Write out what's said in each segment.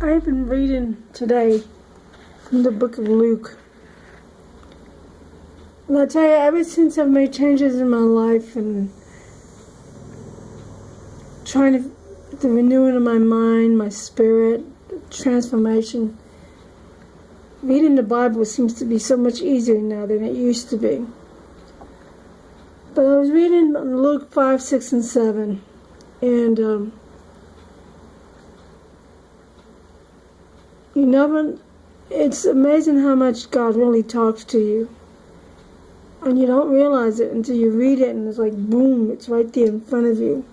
I've been reading today from the book of Luke. And I tell you, ever since I've made changes in my life and trying to, the renewing of my mind, my spirit, transformation, reading the Bible seems to be so much easier now than it used to be. But I was reading Luke 5, 6, and 7, and it's amazing how much God really talks to you. And you don't realize it until you read it, and it's like, boom, it's right there in front of you.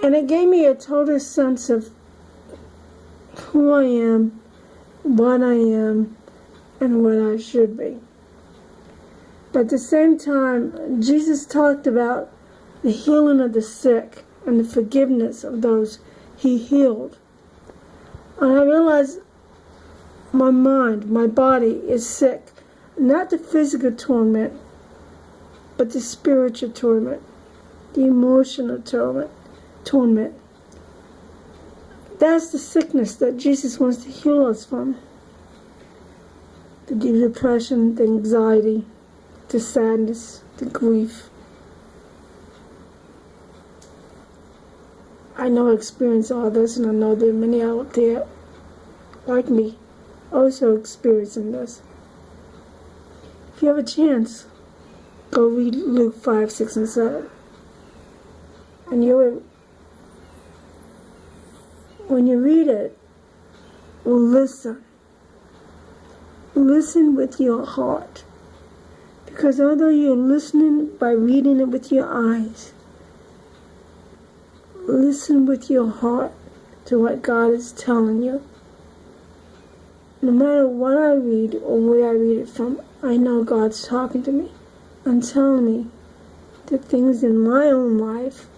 And it gave me a total sense of who I am, what I am, and what I should be. But at the same time, Jesus talked about the healing of the sick and the forgiveness of those he healed. And I realized my mind, my body is sick. Not the physical torment, but the spiritual torment, the emotional torment. That's the sickness that Jesus wants to heal us from. The depression, the anxiety, the sadness, the grief. I know I experience all this, and I know there are many out there like me also experiencing this. If you have a chance, go read Luke 5, 6, and 7. And when you read it, listen. Listen with your heart. Because although you're listening by reading it with your eyes, listen with your heart to what God is telling you. No matter what I read or where I read it from, I know God's talking to me and telling me the things in my own life,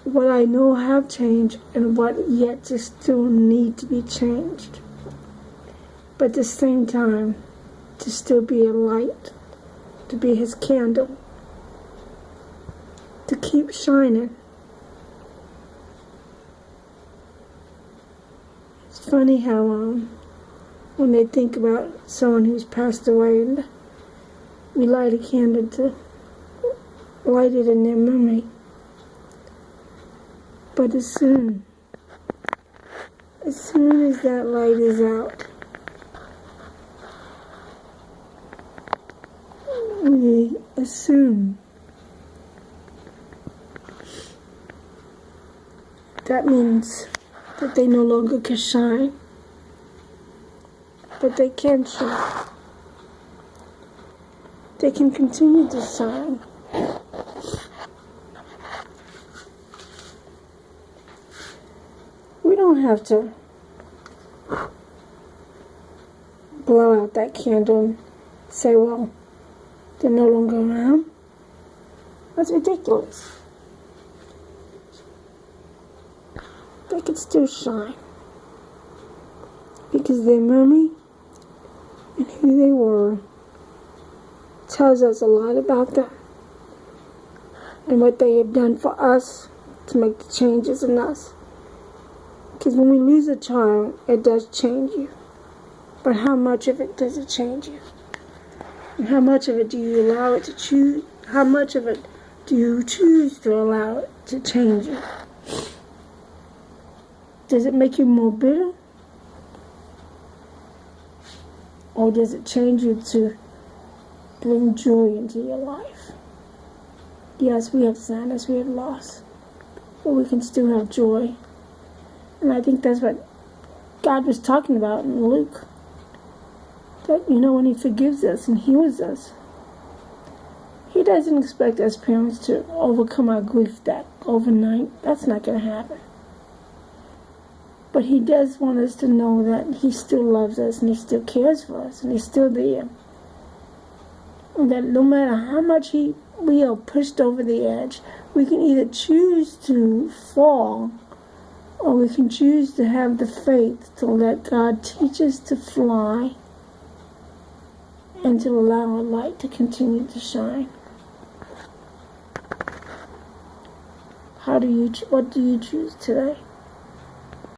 what I know have changed and what yet to still need to be changed. But at the same time, to still be a light, to be his candle, to keep shining. It's funny how when they think about someone who's passed away and we light a candle to light it in their memory. But as soon as that light is out, we assume that means that they no longer can shine. But they can shine. They can continue to shine. We don't have to blow out that candle and say, well, they're no longer around. That's ridiculous. They can still shine. Because their memory and who they were tells us a lot about them and what they have done for us to make the changes in us. Because when we lose a child, it does change you. But how much of it does it change you? And how much of it do you allow it to choose? How much of it do you choose to allow it to change you? Does it make you more bitter? Or does it change you to bring joy into your life? Yes, we have sadness, we have loss, but we can still have joy. And I think that's what God was talking about in Luke. That, when he forgives us and heals us, he doesn't expect us parents to overcome our grief that overnight. That's not going to happen. But he does want us to know that he still loves us and he still cares for us and he's still there. And that no matter how much we are pushed over the edge, we can either choose to fall or we can choose to have the faith to let God teach us to fly and to allow our light to continue to shine. What do you choose today?